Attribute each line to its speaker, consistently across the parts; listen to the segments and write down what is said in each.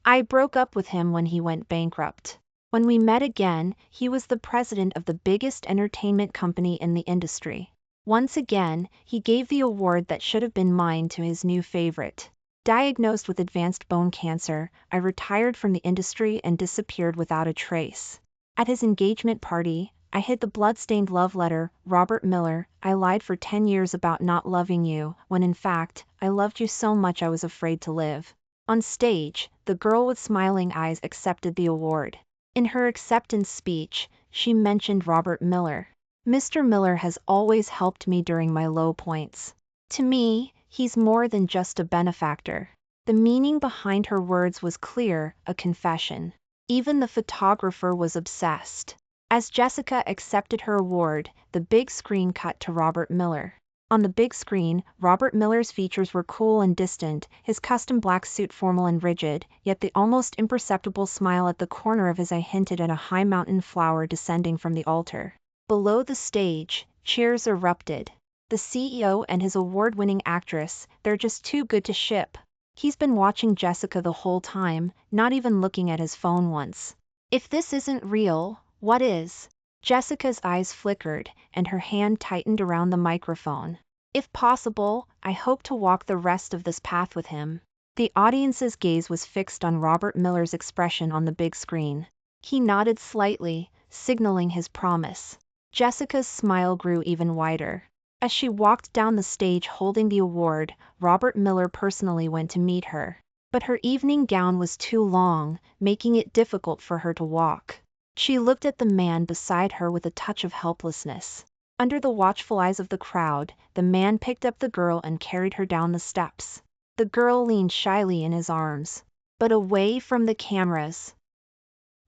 Speaker 1: I broke up with him when he went bankrupt. When we met again, he was the president of the biggest entertainment company in the industry. Once again, he gave the award that should have been mine to his new favorite. Diagnosed with advanced bone cancer, I retired from the industry and disappeared without a trace. At his engagement party, I hid the blood-stained love letter, Robert Miller, I lied for 10 years about not loving you, when in fact, I loved you so much I was afraid to live. On stage, the girl with smiling eyes accepted the award. In her acceptance speech, she mentioned Robert Miller. Mr. Miller has always helped me during my low points. To me, he's more than just a benefactor. The meaning behind her words was clear, a confession. Even the photographer was obsessed. As Jessica accepted her award, the big screen cut to Robert Miller. On the big screen, Robert Miller's features were cool and distant, his custom black suit formal and rigid, yet the almost imperceptible smile at the corner of his eye hinted at a high mountain flower descending from the altar. Below the stage, cheers erupted. The CEO and his award-winning actress, they're just too good to ship. He's been watching Jessica the whole time, not even looking at his phone once. If this isn't real, what is? Jessica's eyes flickered, and her hand tightened around the microphone. If possible, I hope to walk the rest of this path with him. The audience's gaze was fixed on Robert Miller's expression on the big screen. He nodded slightly, signaling his promise. Jessica's smile grew even wider. As she walked down the stage holding the award, Robert Miller personally went to meet her. But her evening gown was too long, making it difficult for her to walk. She looked at the man beside her with a touch of helplessness. Under the watchful eyes of the crowd, the man picked up the girl and carried her down the steps. The girl leaned shyly in his arms, but away from the cameras.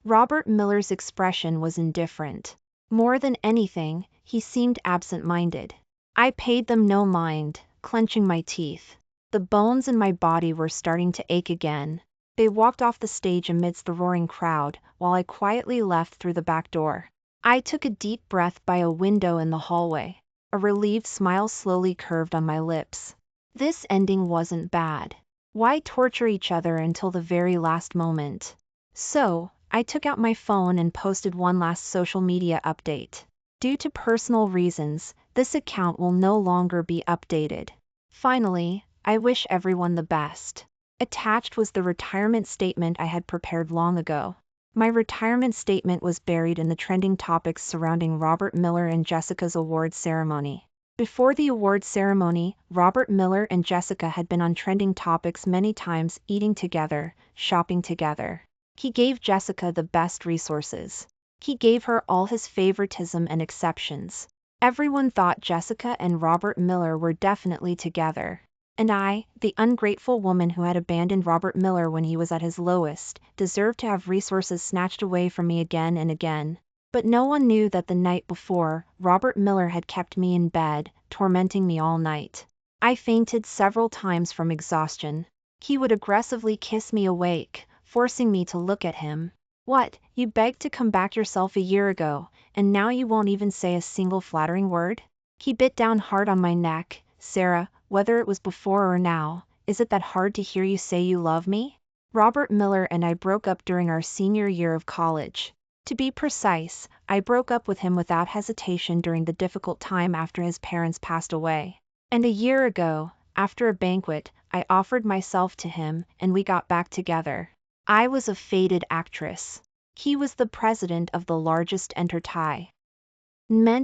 Speaker 1: Robert Miller's expression was indifferent. More than anything, he seemed absent-minded. I paid them no mind, clenching my teeth. The bones in my body were starting to ache again. They walked off the stage amidst the roaring crowd, while I quietly left through the back door. I took a deep breath by a window in the hallway. A relieved smile slowly curved on my lips. This ending wasn't bad. Why torture each other until the very last moment? So, I took out my phone and posted one last social media update. Due to personal reasons, this account will no longer be updated. Finally, I wish everyone the best. Attached was the retirement statement I had prepared long ago. My retirement statement was buried in the trending topics surrounding Robert Miller and Jessica's award ceremony. Before the award ceremony, Robert Miller and Jessica had been on trending topics many times, eating together, shopping together. He gave Jessica the best resources. He gave her all his favoritism and exceptions. Everyone thought Jessica and Robert Miller were definitely together. And I, the ungrateful woman who had abandoned Robert Miller when he was at his lowest, deserved to have resources snatched away from me again and again. But no one knew that the night before, Robert Miller had kept me in bed, tormenting me all night. I fainted several times from exhaustion. He would aggressively kiss me awake, forcing me to look at him. What, you begged to come back yourself a year ago, and now you won't even say a single flattering word? He bit down hard on my neck. Sarah, whether it was before or now, is it that hard to hear you say you love me? Robert Miller and I broke up during our senior year of college. To be precise, I broke up with him without hesitation during the difficult time after his parents passed away. And a year ago, after a banquet, I offered myself to him, and we got back together. I was a faded actress. He was the president of the largest entertainment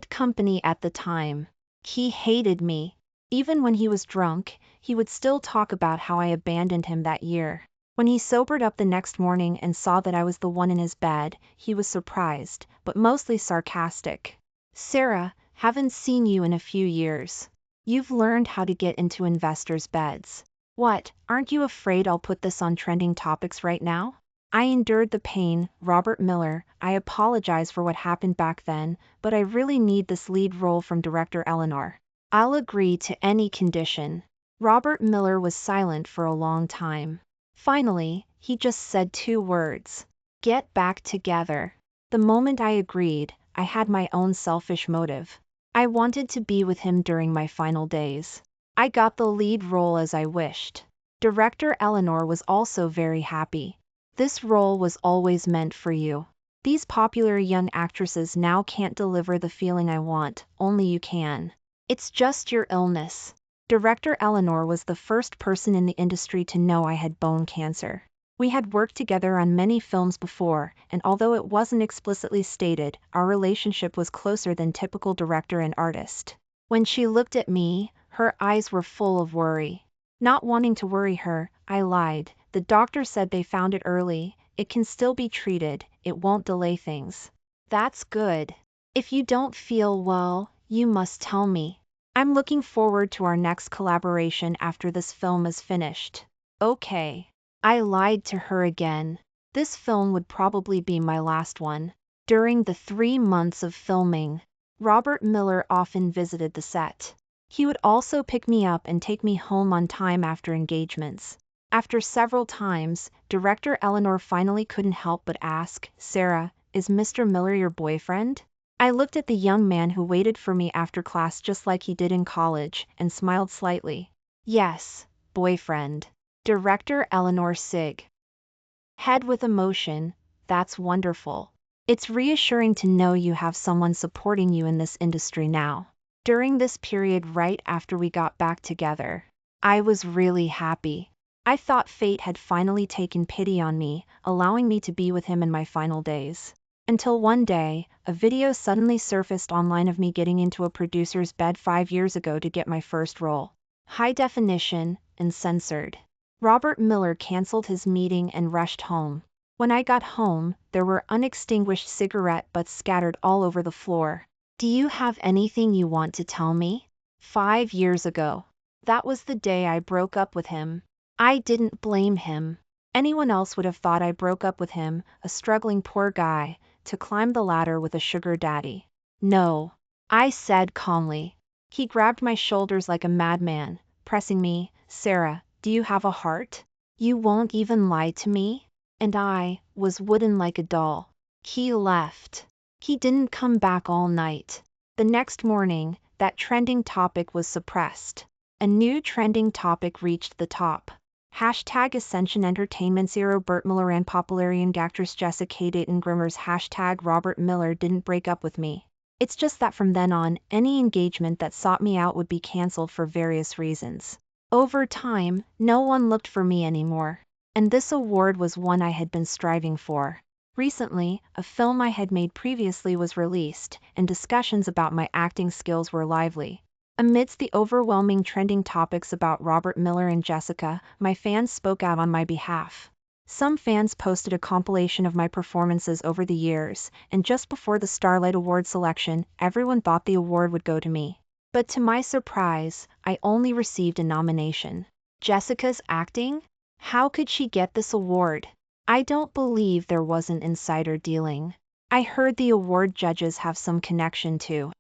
Speaker 1: company at the time. He hated me. Even when he was drunk, he would still talk about how I abandoned him that year. When he sobered up the next morning and saw that I was the one in his bed, he was surprised, but mostly sarcastic. Sarah, haven't seen you in a few years. You've learned how to get into investors' beds. What, aren't you afraid I'll put this on trending topics right now? I endured the pain, Robert Miller. I apologize for what happened back then, but I really need this lead role from director Eleanor. I'll agree to any condition. Robert Miller was silent for a long time. Finally, he just said 2 words. Get back together. The moment I agreed, I had my own selfish motive. I wanted to be with him during my final days. I got the lead role as I wished. Director Eleanor was also very happy. This role was always meant for you. These popular young actresses now can't deliver the feeling I want, only you can. It's just your illness. Director Eleanor was the first person in the industry to know I had bone cancer. We had worked together on many films before, and although it wasn't explicitly stated, our relationship was closer than typical director and artist. When she looked at me, her eyes were full of worry. Not wanting to worry her, I lied. The doctor said they found it early, it can still be treated, it won't delay things. That's good. If you don't feel well, you must tell me. I'm looking forward to our next collaboration after this film is finished. Okay. I lied to her again. This film would probably be my last one. During the 3 months of filming, Robert Miller often visited the set. He would also pick me up and take me home on time after engagements. After several times, director Eleanor finally couldn't help but ask, "Sarah, is Mr. Miller your boyfriend?" I looked at the young man who waited for me after class just like he did in college, and smiled slightly. "Yes, boyfriend." Director Eleanor Sig. Head with emotion, "That's wonderful. It's reassuring to know you have someone supporting you in this industry now." During this period right after we got back together, I was really happy. I thought fate had finally taken pity on me, allowing me to be with him in my final days. Until one day, a video suddenly surfaced online of me getting into a producer's bed 5 years ago to get my first role. High definition, and censored. Robert Miller canceled his meeting and rushed home. When I got home, there were unextinguished cigarette butts scattered all over the floor. "Do you have anything you want to tell me?" 5 years ago. That was the day I broke up with him. I didn't blame him. Anyone else would have thought I broke up with him, a struggling poor guy, to climb the ladder with a sugar daddy. "No," I said calmly. He grabbed my shoulders like a madman, pressing me. "Sarah, do you have a heart? You won't even lie to me?" And I was wooden like a doll. He left. He didn't come back all night. The next morning, that trending topic was suppressed. A new trending topic reached the top. Hashtag Ascension Entertainment 0 Burt Miller and popular young actress Jessica Dayton Grimmer's hashtag Robert Miller didn't break up with me. It's just that from then on, any engagement that sought me out would be cancelled for various reasons. Over time, no one looked for me anymore. And this award was one I had been striving for. Recently, a film I had made previously was released, and discussions about my acting skills were lively. Amidst the overwhelming trending topics about Robert Miller and Jessica, my fans spoke out on my behalf. Some fans posted a compilation of my performances over the years, and just before the Starlight Award selection, everyone thought the award would go to me. But to my surprise, I only received a nomination. Jessica's acting? How could she get this award? I don't believe there was an insider dealing. I heard the award judges have some connection to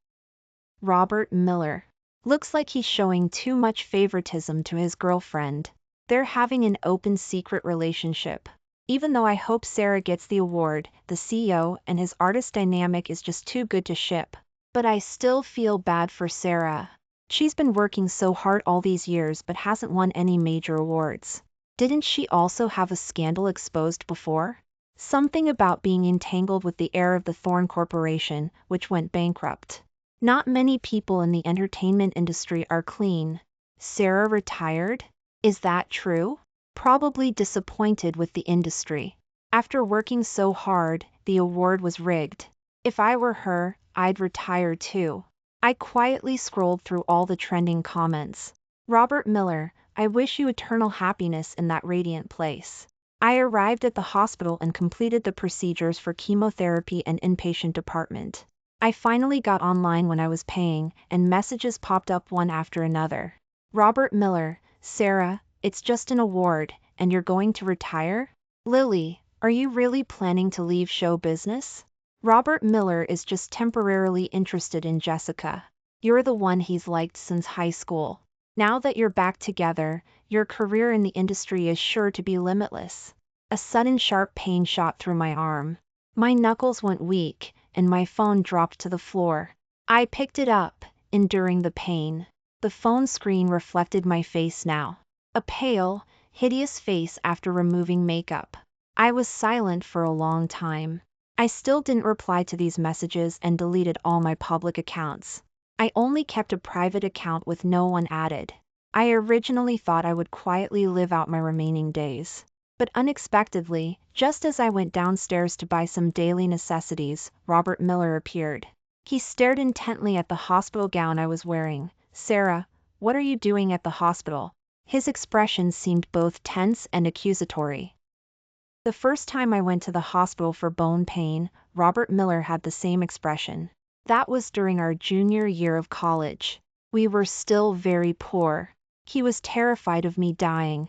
Speaker 1: Robert Miller. Looks like he's showing too much favoritism to his girlfriend. They're having an open secret relationship. Even though I hope Sarah gets the award, the CEO and his artist dynamic is just too good to ship. But I still feel bad for Sarah. She's been working so hard all these years but hasn't won any major awards. Didn't she also have a scandal exposed before? Something about being entangled with the heir of the Thorn Corporation, which went bankrupt. Not many people in the entertainment industry are clean. Sarah retired? Is that true? Probably disappointed with the industry. After working so hard, the award was rigged. If I were her, I'd retire too. I quietly scrolled through all the trending comments. Robert Miller, I wish you eternal happiness in that radiant place. I arrived at the hospital and completed the procedures for chemotherapy and inpatient department. I finally got online when I was paying, and messages popped up one after another. Robert Miller, Sarah, it's just an award, and you're going to retire? Lily, are you really planning to leave show business? Robert Miller is just temporarily interested in Jessica. You're the one he's liked since high school. Now that you're back together, your career in the industry is sure to be limitless. A sudden sharp pain shot through my arm. My knuckles went weak, and my phone dropped to the floor. I picked it up, enduring the pain. The phone screen reflected my face now. A pale, hideous face after removing makeup. I was silent for a long time. I still didn't reply to these messages and deleted all my public accounts. I only kept a private account with no one added. I originally thought I would quietly live out my remaining days. But unexpectedly, just as I went downstairs to buy some daily necessities, Robert Miller appeared. He stared intently at the hospital gown I was wearing. "Sarah, what are you doing at the hospital?" His expression seemed both tense and accusatory. The first time I went to the hospital for bone pain, Robert Miller had the same expression. That was during our junior year of college. We were still very poor. He was terrified of me dying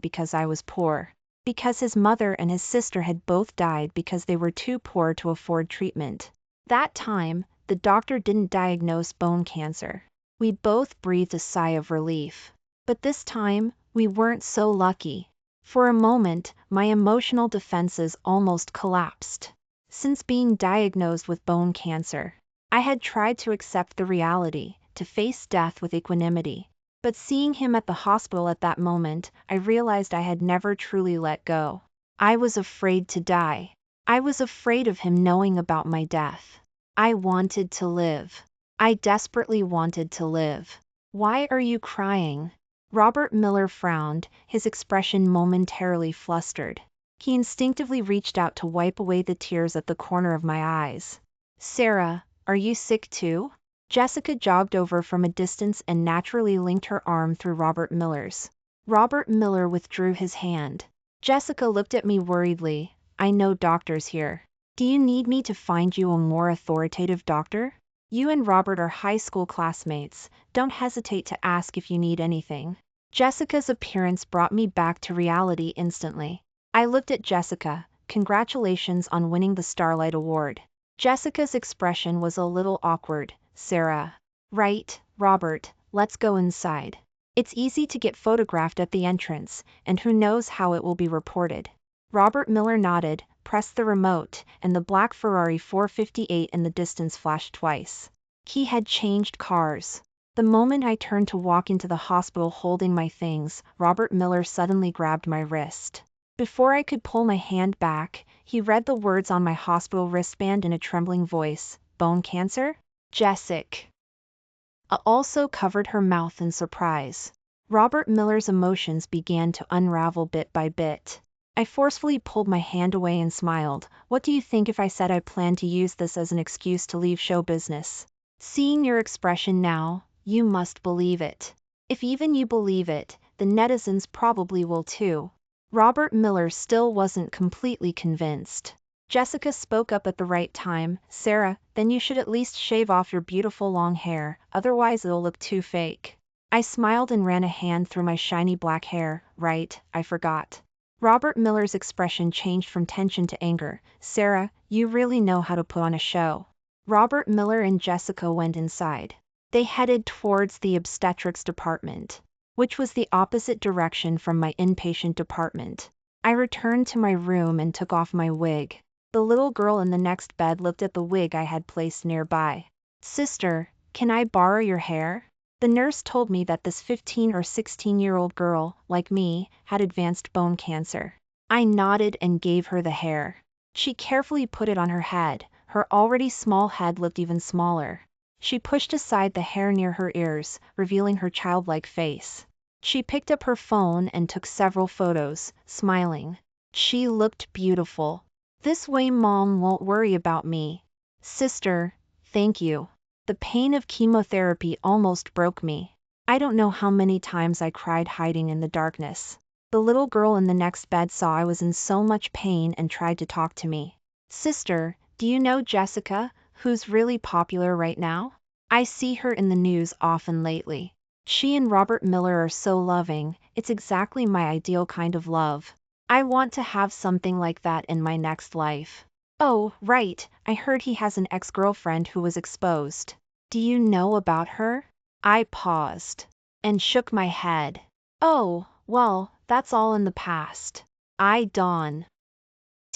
Speaker 1: because I was poor. Because his mother and his sister had both died because they were too poor to afford treatment. That time, the doctor didn't diagnose bone cancer. We both breathed a sigh of relief. But this time, we weren't so lucky. For a moment, my emotional defenses almost collapsed. Since being diagnosed with bone cancer, I had tried to accept the reality, to face death with equanimity. But seeing him at the hospital at that moment, I realized I had never truly let go. I was afraid to die. I was afraid of him knowing about my death. I wanted to live. I desperately wanted to live. "Why are you crying?" Robert Miller frowned, his expression momentarily flustered. He instinctively reached out to wipe away the tears at the corner of my eyes. "Sarah, are you sick too?" Jessica jogged over from a distance and naturally linked her arm through Robert Miller's. Robert Miller withdrew his hand. Jessica looked at me worriedly. "I know doctors here. Do you need me to find you a more authoritative doctor? You and Robert are high school classmates. Don't hesitate to ask if you need anything." Jessica's appearance brought me back to reality instantly. I looked at Jessica. "Congratulations on winning the Starlight Award." Jessica's expression was a little awkward. "Sarah." "Right, Robert, let's go inside. It's easy to get photographed at the entrance, and who knows how it will be reported." Robert Miller nodded, pressed the remote, and the black Ferrari 458 in the distance flashed twice. He had changed cars. The moment I turned to walk into the hospital holding my things, Robert Miller suddenly grabbed my wrist. Before I could pull my hand back, he read the words on my hospital wristband in a trembling voice. "Bone cancer?" Jessica also covered her mouth in surprise. Robert Miller's emotions began to unravel bit by bit. I forcefully pulled my hand away and smiled. "What do you think if I said I planned to use this as an excuse to leave show business?" Seeing your expression now, you must believe it. If even you believe it, the netizens probably will too. Robert Miller still wasn't completely convinced. Jessica spoke up at the right time. "Sarah, then you should at least shave off your beautiful long hair, otherwise it'll look too fake." I smiled and ran a hand through my shiny black hair. "Right, I forgot." Robert Miller's expression changed from tension to anger. "Sarah, you really know how to put on a show." Robert Miller and Jessica went inside. They headed towards the obstetrics department, which was the opposite direction from my inpatient department. I returned to my room and took off my wig. The little girl in the next bed looked at the wig I had placed nearby. "Sister, can I borrow your hair?" The nurse told me that this 15 or 16-year-old girl, like me, had advanced bone cancer. I nodded and gave her the hair. She carefully put it on her head. Her already small head looked even smaller. She pushed aside the hair near her ears, revealing her childlike face. She picked up her phone and took several photos, smiling. She looked beautiful. "This way Mom won't worry about me." "Sister, thank you." The pain of chemotherapy almost broke me. I don't know how many times I cried hiding in the darkness. The little girl in the next bed saw I was in so much pain and tried to talk to me. "Sister, do you know Jessica, who's really popular right now? I see her in the news often lately. She and Robert Miller are so loving. It's exactly my ideal kind of love. I want to have something like that in my next life." "Oh, right, I heard he has an ex-girlfriend who was exposed. Do you know about her?" I paused and shook my head. "Oh, well, that's all in the past." I don't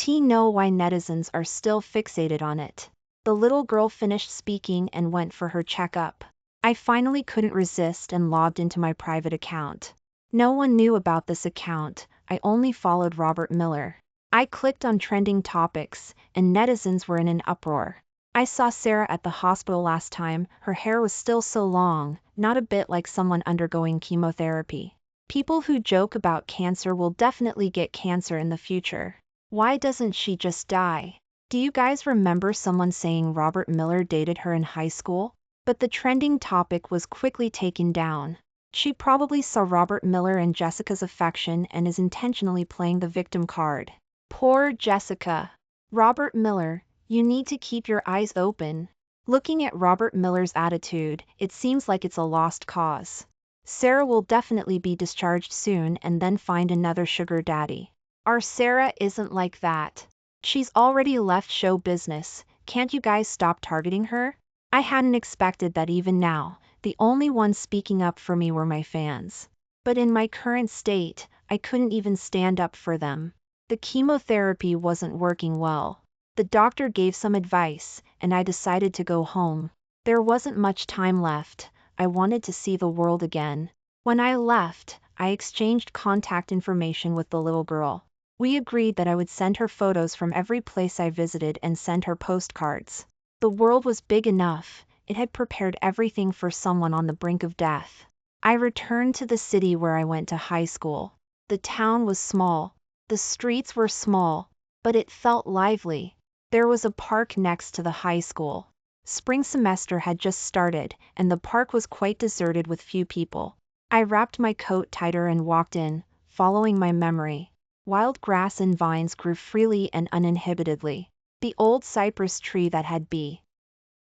Speaker 1: know why netizens are still fixated on it. The little girl finished speaking and went for her checkup. I finally couldn't resist and logged into my private account. No one knew about this account, I only followed Robert Miller. I clicked on trending topics, and netizens were in an uproar. I saw Sarah at the hospital last time, her hair was still so long, not a bit like someone undergoing chemotherapy. People who joke about cancer will definitely get cancer in the future. Why doesn't she just die? Do you guys remember someone saying Robert Miller dated her in high school? But the trending topic was quickly taken down. She probably saw Robert Miller and Jessica's affection and is intentionally playing the victim card. Poor Jessica. Robert Miller, you need to keep your eyes open. Looking at Robert Miller's attitude, it seems like it's a lost cause. Sarah will definitely be discharged soon and then find another sugar daddy. Our Sarah isn't like that. She's already left show business, can't you guys stop targeting her? I hadn't expected that even now, the only ones speaking up for me were my fans. But in my current state, I couldn't even stand up for them. The chemotherapy wasn't working well. The doctor gave some advice, and I decided to go home. There wasn't much time left. I wanted to see the world again. When I left, I exchanged contact information with the little girl. We agreed that I would send her photos from every place I visited and send her postcards. The world was big enough, it had prepared everything for someone on the brink of death. I returned to the city where I went to high school. The town was small. The streets were small, but it felt lively. There was a park next to the high school. Spring semester had just started, and the park was quite deserted with few people. I wrapped my coat tighter and walked in, following my memory. Wild grass and vines grew freely and uninhibitedly. The old cypress tree that had been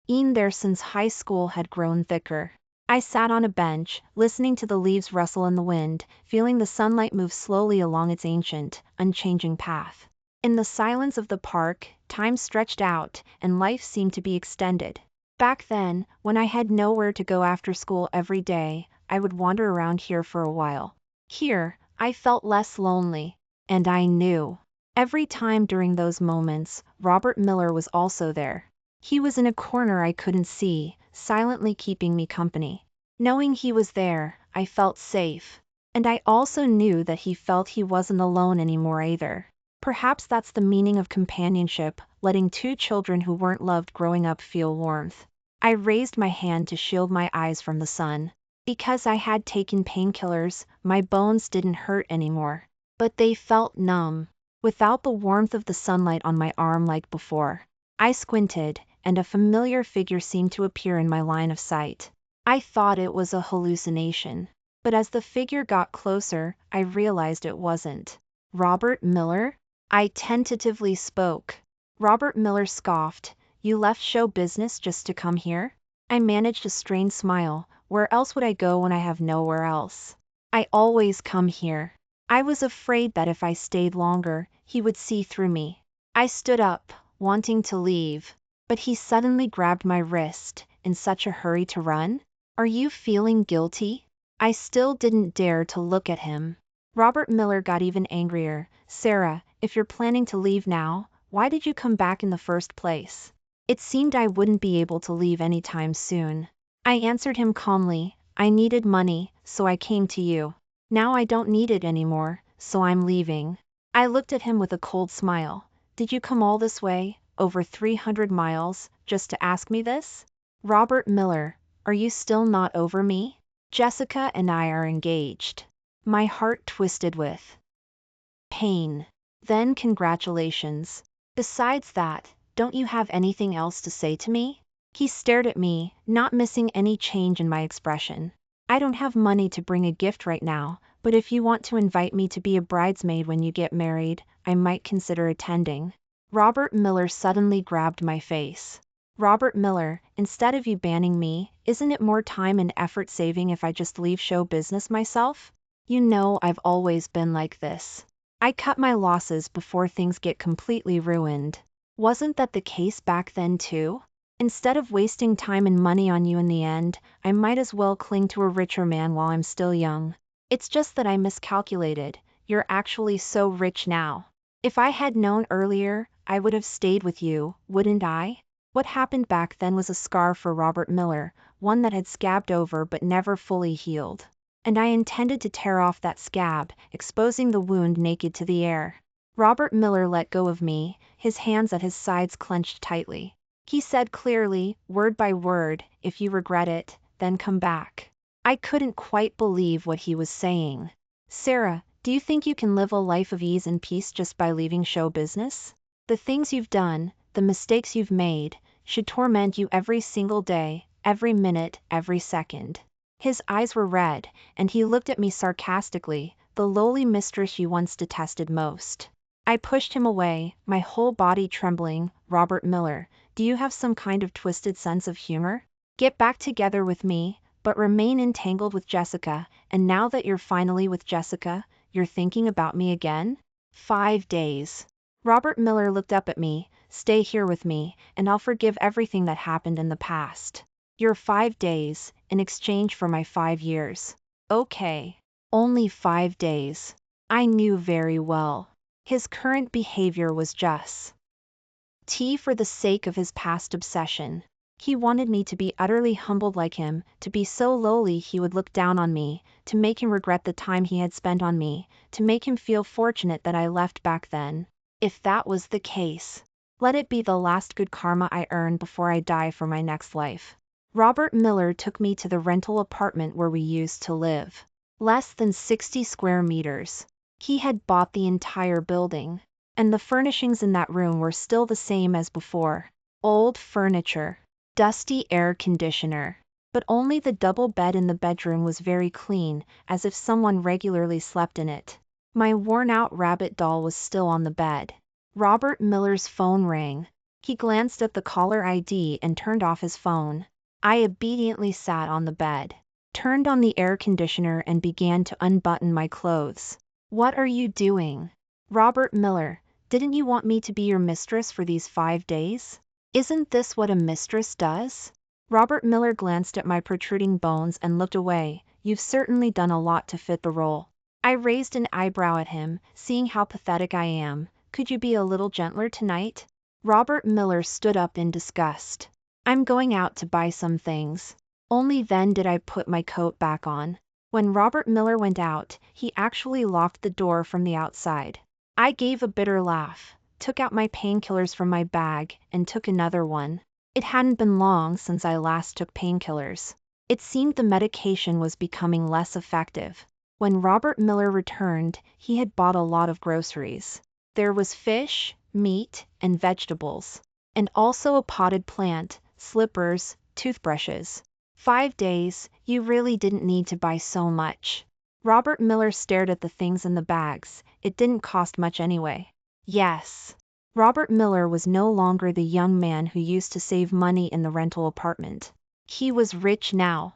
Speaker 1: there since high school had grown thicker. I sat on a bench, listening to the leaves rustle in the wind, feeling the sunlight move slowly along its ancient, unchanging path. In the silence of the park, time stretched out, and life seemed to be extended. Back then, when I had nowhere to go after school every day, I would wander around here for a while. Here, I felt less lonely. And I knew. Every time during those moments, Robert Miller was also there. He was in a corner I couldn't see, silently keeping me company. Knowing he was there, I felt safe. And I also knew that he felt he wasn't alone anymore either. Perhaps that's the meaning of companionship, letting two children who weren't loved growing up feel warmth. I raised my hand to shield my eyes from the sun. Because I had taken painkillers, my bones didn't hurt anymore. But they felt numb, without the warmth of the sunlight on my arm like before. I squinted, and a familiar figure seemed to appear in my line of sight. I thought it was a hallucination. But as the figure got closer, I realized it wasn't. Robert Miller? I tentatively spoke. Robert Miller scoffed. You left show business just to come here? I managed a strained smile. Where else would I go when I have nowhere else? I always come here. I was afraid that if I stayed longer, he would see through me. I stood up, wanting to leave, but he suddenly grabbed my wrist, in such a hurry to run. Are you feeling guilty? I still didn't dare to look at him. Robert Miller got even angrier. Sarah, if you're planning to leave now, why did you come back in the first place? It seemed I wouldn't be able to leave anytime soon. I answered him calmly. I needed money, so I came to you. Now I don't need it anymore, so I'm leaving. I looked at him with a cold smile. Did you come all this way, over 300 miles, just to ask me this? Robert Miller, are you still not over me? Jessica and I are engaged. My heart twisted with pain. Then congratulations. Besides that, don't you have anything else to say to me? He stared at me, not missing any change in my expression. I don't have money to bring a gift right now, but if you want to invite me to be a bridesmaid when you get married, I might consider attending. Robert Miller suddenly grabbed my face. Robert Miller, instead of you banning me, isn't it more time and effort saving if I just leave show business myself? You know I've always been like this. I cut my losses before things get completely ruined. Wasn't that the case back then too? Instead of wasting time and money on you in the end, I might as well cling to a richer man while I'm still young. It's just that I miscalculated. You're actually so rich now. If I had known earlier, I would have stayed with you, wouldn't I? What happened back then was a scar for Robert Miller, one that had scabbed over but never fully healed. and I intended to tear off that scab, exposing the wound naked to the air. Robert Miller let go of me, his hands at his sides clenched tightly. He said clearly, word by word, "If you regret it, then come back." I couldn't quite believe what he was saying. "Sarah, do you think you can live a life of ease and peace just by leaving show business? The things you've done, the mistakes you've made, should torment you every single day, every minute, every second." His eyes were red, and he looked at me sarcastically, the lowly mistress you once detested most. I pushed him away, my whole body trembling. "Robert Miller, do you have some kind of twisted sense of humor? Get back together with me, but remain entangled with Jessica, and now that you're finally with Jessica, you're thinking about me again? 5 days. Robert Miller looked up at me. "Stay here with me, and I'll forgive everything that happened in the past. Your 5 days, in exchange for my 5 years. Okay. Only 5 days. I knew very well. His current behavior was just for the sake of his past obsession. He wanted me to be utterly humbled like him, to be so lowly he would look down on me, to make him regret the time he had spent on me, to make him feel fortunate that I left back then. If that was the case, let it be the last good karma I earned before I die for my next life." Robert Miller took me to the rental apartment where we used to live. Less than 60 square meters. He had bought the entire building, and the furnishings in that room were still the same as before. Old furniture, dusty air conditioner. But only the double bed in the bedroom was very clean, as if someone regularly slept in it. My worn-out rabbit doll was still on the bed. Robert Miller's phone rang. He glanced at the caller ID and turned off his phone. I obediently sat on the bed, turned on the air conditioner and began to unbutton my clothes. "What are you doing? Robert Miller, didn't you want me to be your mistress for these 5 days? Isn't this what a mistress does?" Robert Miller glanced at my protruding bones and looked away. "You've certainly done a lot to fit the role." I raised an eyebrow at him, seeing how pathetic I am. "Could you be a little gentler tonight?" Robert Miller stood up in disgust. "I'm going out to buy some things." Only then did I put my coat back on. When Robert Miller went out, he actually locked the door from the outside. I gave a bitter laugh, took out my painkillers from my bag, and took another one. It hadn't been long since I last took painkillers. It seemed the medication was becoming less effective. When Robert Miller returned, he had bought a lot of groceries. There was fish, meat, and vegetables, and also a potted plant, slippers, toothbrushes. 5 days, you really didn't need to buy so much. Robert Miller stared at the things in the bags. It didn't cost much anyway. Yes. Robert Miller was no longer the young man who used to save money in the rental apartment. He was rich now.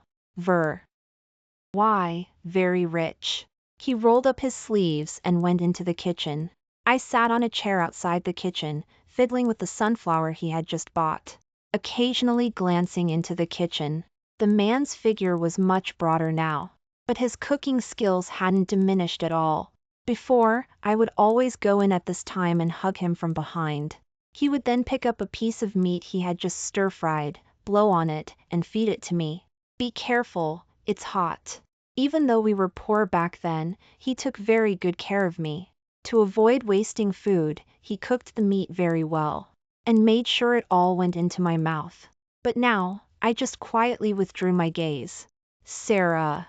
Speaker 1: Why, very rich. He rolled up his sleeves and went into the kitchen. I sat on a chair outside the kitchen, fiddling with the sunflower he had just bought, occasionally glancing into the kitchen. The man's figure was much broader now, but his cooking skills hadn't diminished at all. Before, I would always go in at this time and hug him from behind. He would then pick up a piece of meat he had just stir-fried, blow on it, and feed it to me. "Be careful, it's hot." Even though we were poor back then, he took very good care of me. To avoid wasting food, he cooked the meat very well, and made sure it all went into my mouth. But now, I just quietly withdrew my gaze. "Sarah."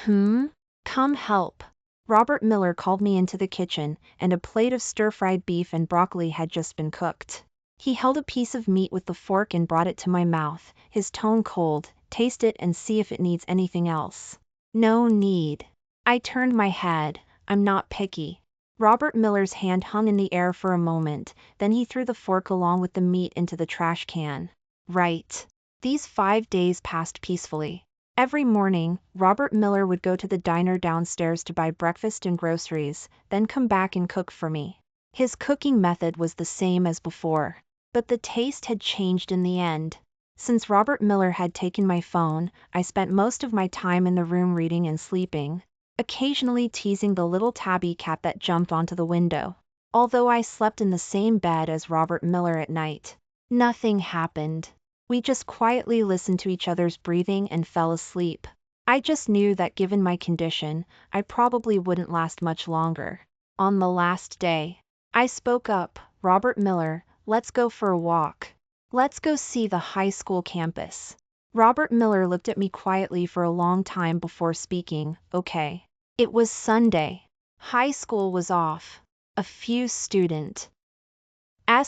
Speaker 1: Come help." Robert Miller called me into the kitchen, and a plate of stir-fried beef and broccoli had just been cooked. He held a piece of meat with the fork and brought it to my mouth, his tone cold. "Taste it and see if it needs anything else." "No need." I turned my head. "I'm not picky." Robert Miller's hand hung in the air for a moment, then he threw the fork along with the meat into the trash can. Right. These 5 days passed peacefully. Every morning, Robert Miller would go to the diner downstairs to buy breakfast and groceries, then come back and cook for me. His cooking method was the same as before, but the taste had changed in the end. Since Robert Miller had taken my phone, I spent most of my time in the room reading and sleeping, occasionally teasing the little tabby cat that jumped onto the window. Although I slept in the same bed as Robert Miller at night, nothing happened. We just quietly listened to each other's breathing and fell asleep. I just knew that given my condition, I probably wouldn't last much longer. On the last day, I spoke up, Robert Miller, let's go for a walk. Let's go see the high school campus. Robert Miller looked at me quietly for a long time before speaking, okay. It was Sunday. High school was off. A few students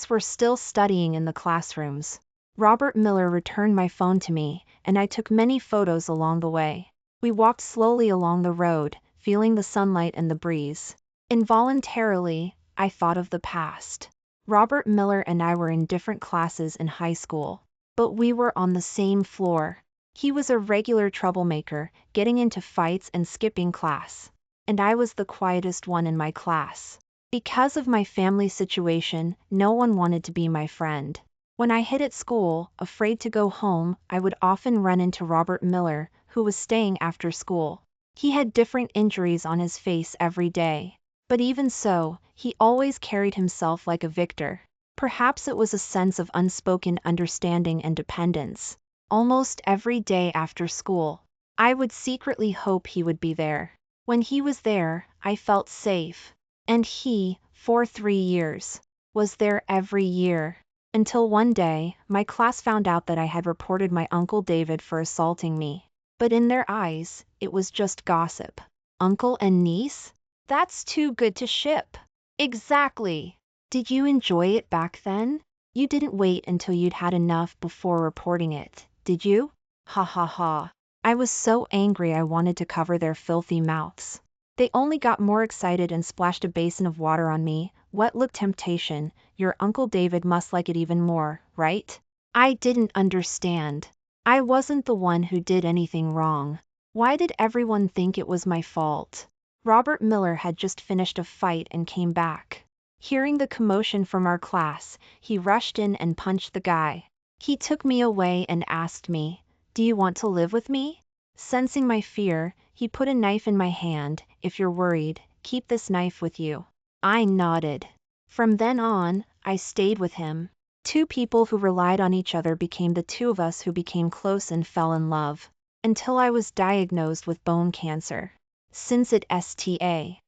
Speaker 1: were still studying in the classrooms. Robert Miller returned my phone to me, and I took many photos along the way. We walked slowly along the road, feeling the sunlight and the breeze. Involuntarily, I thought of the past. Robert Miller and I were in different classes in high school, but we were on the same floor. He was a regular troublemaker, getting into fights and skipping class. And I was the quietest one in my class. Because of my family situation, no one wanted to be my friend. When I hid at school, afraid to go home, I would often run into Robert Miller, who was staying after school. He had different injuries on his face every day. But even so, he always carried himself like a victor. Perhaps it was a sense of unspoken understanding and dependence. Almost every day after school, I would secretly hope he would be there. When he was there, I felt safe. And he, for 3 years, was there every year. Until one day, my class found out that I had reported my Uncle David for assaulting me. But in their eyes, it was just gossip. Uncle and niece? That's too good to ship. Exactly. Did you enjoy it back then? You didn't wait until you'd had enough before reporting it, did you? Ha ha ha. I was so angry I wanted to cover their filthy mouths. They only got more excited and splashed a basin of water on me. What look temptation, your Uncle David must like it even more, right? I didn't understand. I wasn't the one who did anything wrong. Why did everyone think it was my fault? Robert Miller had just finished a fight and came back. Hearing the commotion from our class, he rushed in and punched the guy. He took me away and asked me, "Do you want to live with me?" Sensing my fear, he put a knife in my hand. "If you're worried, keep this knife with you." I nodded. From then on, I stayed with him. 2 people who relied on each other became the 2 of us who became close and fell in love. Until I was diagnosed with bone cancer. Since it sta.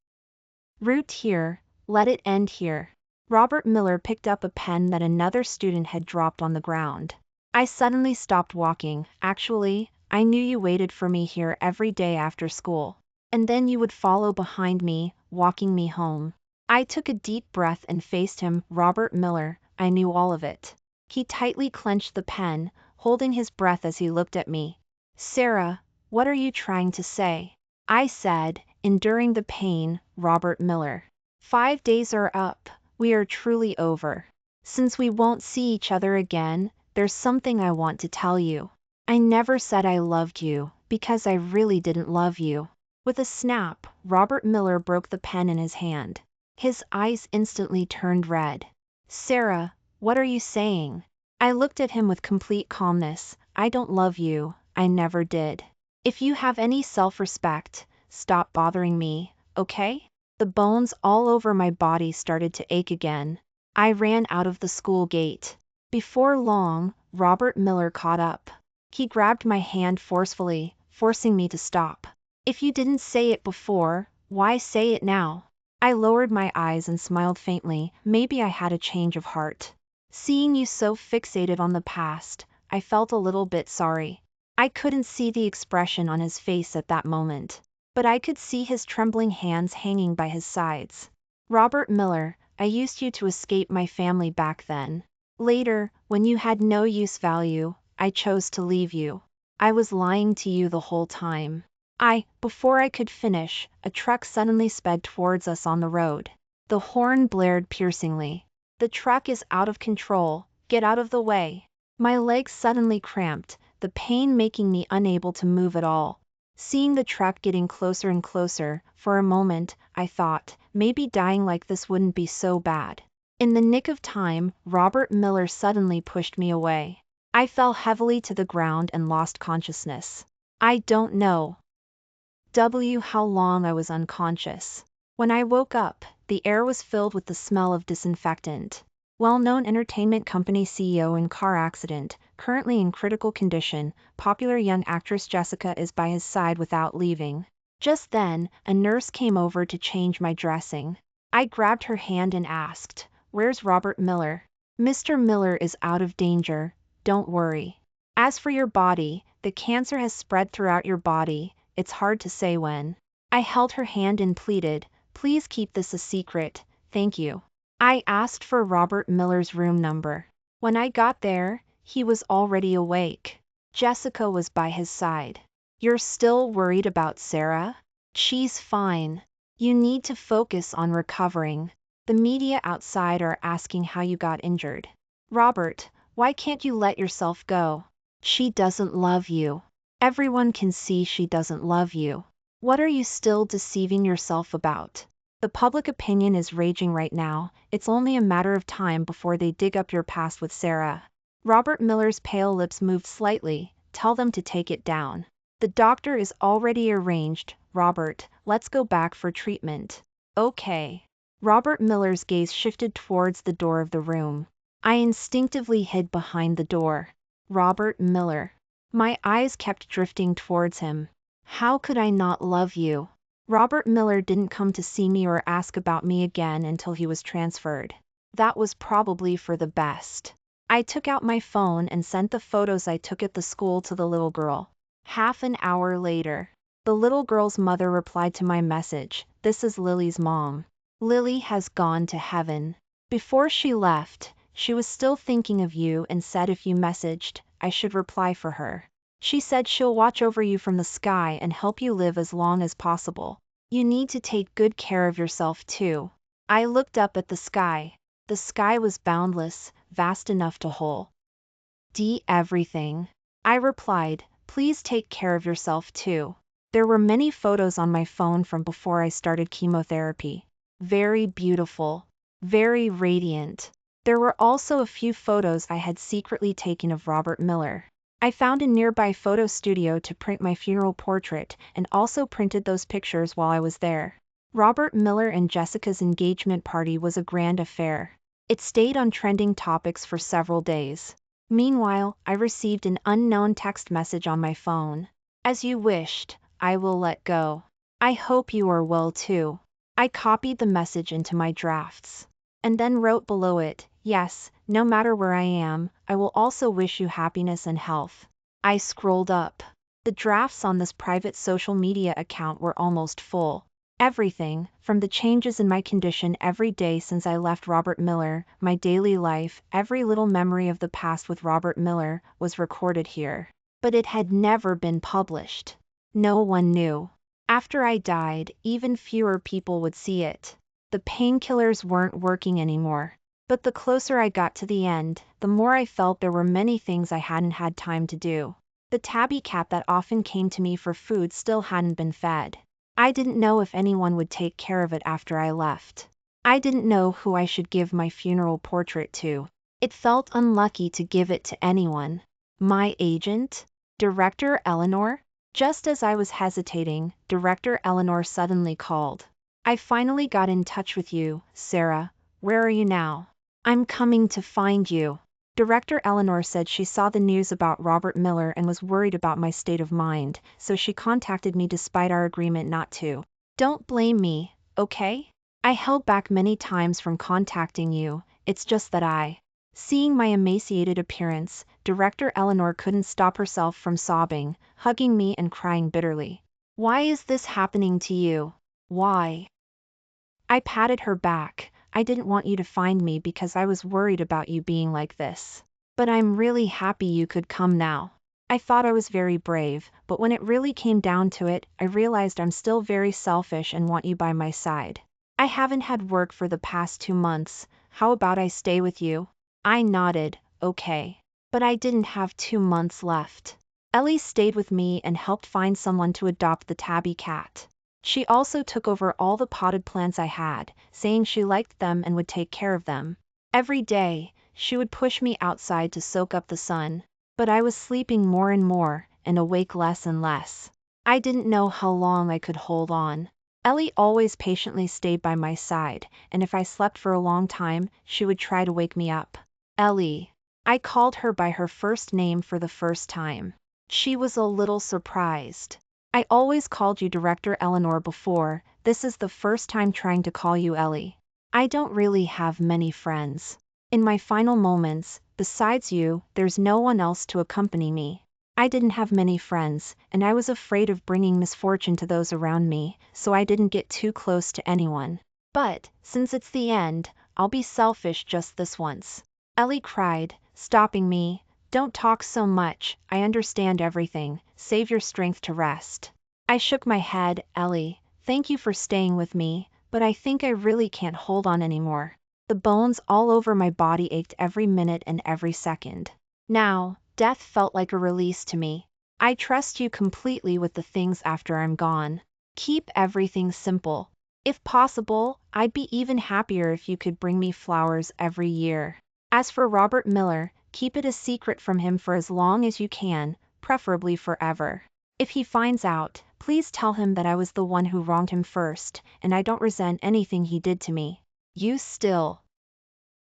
Speaker 1: Root here, let it end here. Robert Miller picked up a pen that another student had dropped on the ground. I suddenly stopped walking. Actually, I knew you waited for me here every day after school. And then you would follow behind me, walking me home. I took a deep breath and faced him. Robert Miller, I knew all of it. He tightly clenched the pen, holding his breath as he looked at me. Sarah, what are you trying to say? I said, enduring the pain, Robert Miller. 5 days are up. We are truly over. Since we won't see each other again, there's something I want to tell you. I never said I loved you, because I really didn't love you. With a snap, Robert Miller broke the pen in his hand. His eyes instantly turned red. Sarah, what are you saying? I looked at him with complete calmness. I don't love you, I never did. If you have any self-respect, stop bothering me, okay? The bones all over my body started to ache again. I ran out of the school gate. Before long, Robert Miller caught up. He grabbed my hand forcefully, forcing me to stop. If you didn't say it before, why say it now? I lowered my eyes and smiled faintly. Maybe I had a change of heart. Seeing you so fixated on the past, I felt a little bit sorry. I couldn't see the expression on his face at that moment, but I could see his trembling hands hanging by his sides. Robert Miller, I used you to escape my family back then. Later, when you had no use value, I chose to leave you. I was lying to you the whole time. Before I could finish, a truck suddenly sped towards us on the road. The horn blared piercingly. The truck is out of control, get out of the way. My legs suddenly cramped, the pain making me unable to move at all. Seeing the truck getting closer and closer, for a moment, I thought, maybe dying like this wouldn't be so bad. In the nick of time, Robert Miller suddenly pushed me away. I fell heavily to the ground and lost consciousness. I don't know how long I was unconscious. When I woke up, the air was filled with the smell of disinfectant. well-known entertainment company CEO in car accident, currently in critical condition. Popular young actress Jessica is by his side without leaving. Just then, a nurse came over to change my dressing. I grabbed her hand and asked, "Where's Robert Miller?" "Mr. Miller is out of danger, don't worry. As for your body, the cancer has spread throughout your body, it's hard to say when." I held her hand and pleaded, "Please keep this a secret, thank you." I asked for Robert Miller's room number. When I got there, he was already awake. Jessica was by his side. "You're still worried about Sarah? She's fine. You need to focus on recovering. The media outside are asking how you got injured. Robert, why can't you let yourself go? She doesn't love you. Everyone can see she doesn't love you. What are you still deceiving yourself about? The public opinion is raging right now, it's only a matter of time before they dig up your past with Sarah." Robert Miller's pale lips moved slightly. "Tell them to take it down. The doctor is already arranged. Robert, let's go back for treatment." "Okay." Robert Miller's gaze shifted towards the door of the room. I instinctively hid behind the door. Robert Miller. My eyes kept drifting towards him. How could I not love you? Robert Miller didn't come to see me or ask about me again until he was transferred. That was probably for the best. I took out my phone and sent the photos I took at the school to the little girl. Half an hour later, the little girl's mother replied to my message, "This is Lily's mom. Lily has gone to heaven." Before she left, she was still thinking of you and said if you messaged, I should reply for her. She said she'll watch over you from the sky and help you live as long as possible. You need to take good care of yourself too. I looked up at the sky. The sky was boundless, vast enough to hold everything. I replied, "Please take care of yourself too." There were many photos on my phone from before I started chemotherapy. Very beautiful. Very radiant. There were also a few photos I had secretly taken of Robert Miller. I found a nearby photo studio to print my funeral portrait and also printed those pictures while I was there. Robert Miller and Jessica's engagement party was a grand affair. It stayed on trending topics for several days. Meanwhile, I received an unknown text message on my phone. "As you wished, I will let go. I hope you are well too." I copied the message into my drafts. And then wrote below it, "Yes, no matter where I am, I will also wish you happiness and health." I scrolled up. The drafts on this private social media account were almost full. Everything, from the changes in my condition every day since I left Robert Miller, my daily life, every little memory of the past with Robert Miller, was recorded here. But it had never been published. No one knew. After I died, even fewer people would see it. The painkillers weren't working anymore. But the closer I got to the end, the more I felt there were many things I hadn't had time to do. The tabby cat that often came to me for food still hadn't been fed. I didn't know if anyone would take care of it after I left. I didn't know who I should give my funeral portrait to. It felt unlucky to give it to anyone. My agent? Director Eleanor? Just as I was hesitating, Director Eleanor suddenly called. "I finally got in touch with you, Sarah. Where are you now?" "I'm coming to find you." Director Eleanor said she saw the news about Robert Miller and was worried about my state of mind, so she contacted me despite our agreement not to. Don't blame me, okay? I held back many times from contacting you, it's just that Seeing my emaciated appearance, Director Eleanor couldn't stop herself from sobbing, hugging me and crying bitterly. "Why is this happening to you? Why?" I patted her back. "I didn't want you to find me because I was worried about you being like this. But I'm really happy you could come now." I thought I was very brave, but when it really came down to it, I realized I'm still very selfish and want you by my side. "I haven't had work for the past 2 months, how about I stay with you?" I nodded, "Okay." But I didn't have 2 months left. Ellie stayed with me and helped find someone to adopt the tabby cat. She also took over all the potted plants I had, saying she liked them and would take care of them. Every day, she would push me outside to soak up the sun. But I was sleeping more and more, and awake less and less. I didn't know how long I could hold on. Ellie always patiently stayed by my side, and if I slept for a long time, she would try to wake me up. Ellie. I called her by her first name for the first time. She was a little surprised. I always called you Director Eleanor before, this is the first time trying to call you Ellie. I don't really have many friends. In my final moments, besides you, there's no one else to accompany me. I didn't have many friends, and I was afraid of bringing misfortune to those around me, so I didn't get too close to anyone. But, since it's the end, I'll be selfish just this once. Ellie cried, stopping me. Don't talk so much, I understand everything, save your strength to rest. I shook my head. Ellie, thank you for staying with me, but I think I really can't hold on anymore. The bones all over my body ached every minute and every second. Now, death felt like a release to me. I trust you completely with the things after I'm gone. Keep everything simple. If possible, I'd be even happier if you could bring me flowers every year. As for Robert Miller, keep it a secret from him for as long as you can, preferably forever. If he finds out, please tell him that I was the one who wronged him first, and I don't resent anything he did to me. You still.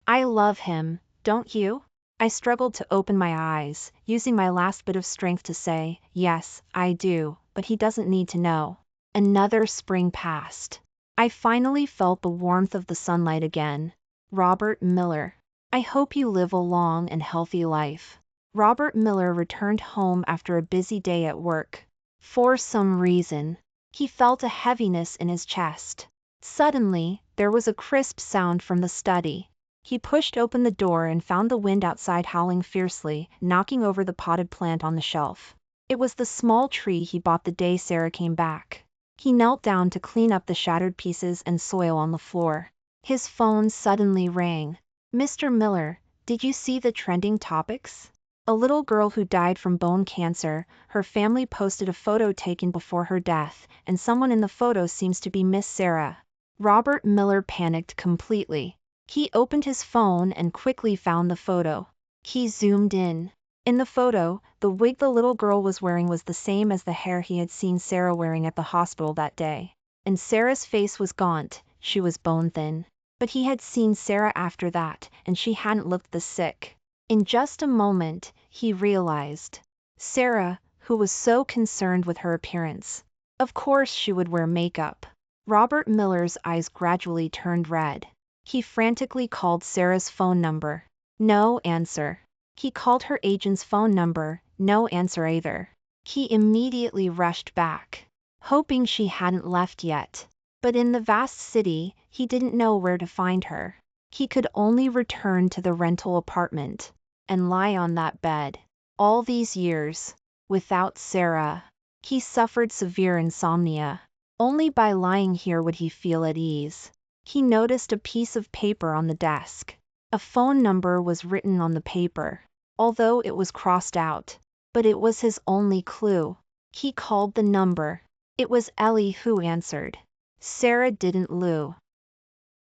Speaker 1: I love him, don't you? I struggled to open my eyes, using my last bit of strength to say, yes, I do, but he doesn't need to know. Another spring passed. I finally felt the warmth of the sunlight again. Robert Miller. I hope you live a long and healthy life. Robert Miller returned home after a busy day at work. For some reason, he felt a heaviness in his chest. Suddenly, there was a crisp sound from the study. He pushed open the door and found the wind outside howling fiercely, knocking over the potted plant on the shelf. It was the small tree he bought the day Sarah came back. He knelt down to clean up the shattered pieces and soil on the floor. His phone suddenly rang. Mr. Miller, did you see the trending topics? A little girl who died from bone cancer, her family posted a photo taken before her death, and someone in the photo seems to be Miss Sarah. Robert Miller panicked completely. He opened his phone and quickly found the photo. He zoomed in. In the photo, the wig the little girl was wearing was the same as the hair he had seen Sarah wearing at the hospital that day. And Sarah's face was gaunt, she was bone thin. But he had seen Sarah after that, and she hadn't looked this sick. In just a moment, he realized. Sarah, who was so concerned with her appearance. Of course she would wear makeup. Robert Miller's eyes gradually turned red. He frantically called Sarah's phone number. No answer. He called her agent's phone number. No answer either. He immediately rushed back, hoping she hadn't left yet. But in the vast city, he didn't know where to find her. He could only return to the rental apartment and lie on that bed. All these years, without Sarah, he suffered severe insomnia. Only by lying here would he feel at ease. He noticed a piece of paper on the desk. A phone number was written on the paper, although it was crossed out. But it was his only clue. He called the number. It was Ellie who answered. Sarah didn't Lou.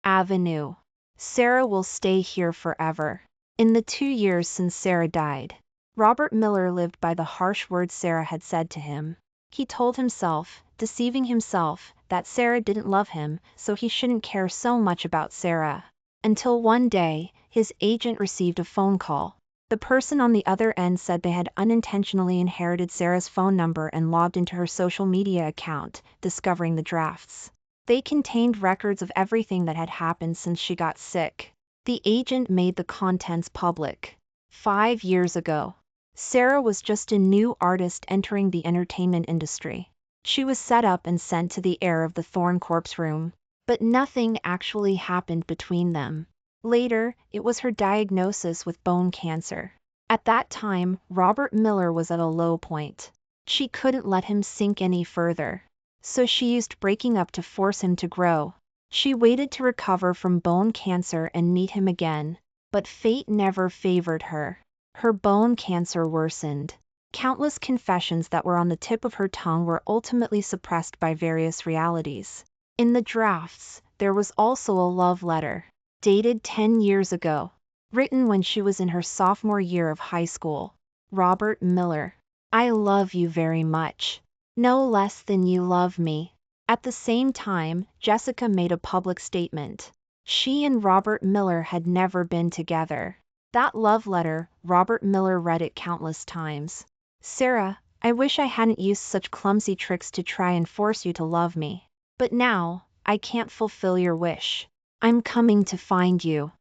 Speaker 1: Avenue. Sarah will stay here forever. In the 2 years since Sarah died, Robert Miller lived by the harsh words Sarah had said to him. He told himself, deceiving himself, that Sarah didn't love him, so he shouldn't care so much about Sarah. Until one day, his agent received a phone call. The person on the other end said they had unintentionally inherited Sarah's phone number and logged into her social media account, discovering the drafts. They contained records of everything that had happened since she got sick. The agent made the contents public. 5 years ago, Sarah was just a new artist entering the entertainment industry. She was set up and sent to the heir of the Thorn Corpse room. But nothing actually happened between them. Later, it was her diagnosis with bone cancer. At that time, Robert Miller was at a low point. She couldn't let him sink any further. So she used breaking up to force him to grow. She waited to recover from bone cancer and meet him again. But fate never favored her. Her bone cancer worsened. Countless confessions that were on the tip of her tongue were ultimately suppressed by various realities. In the drafts, there was also a love letter, dated 10 years ago, written when she was in her sophomore year of high school. Robert Miller. I love you very much. No less than you love me. At the same time, Jessica made a public statement. She and Robert Miller had never been together. That love letter, Robert Miller read it countless times. Sarah, I wish I hadn't used such clumsy tricks to try and force you to love me. But now, I can't fulfill your wish. I'm coming to find you.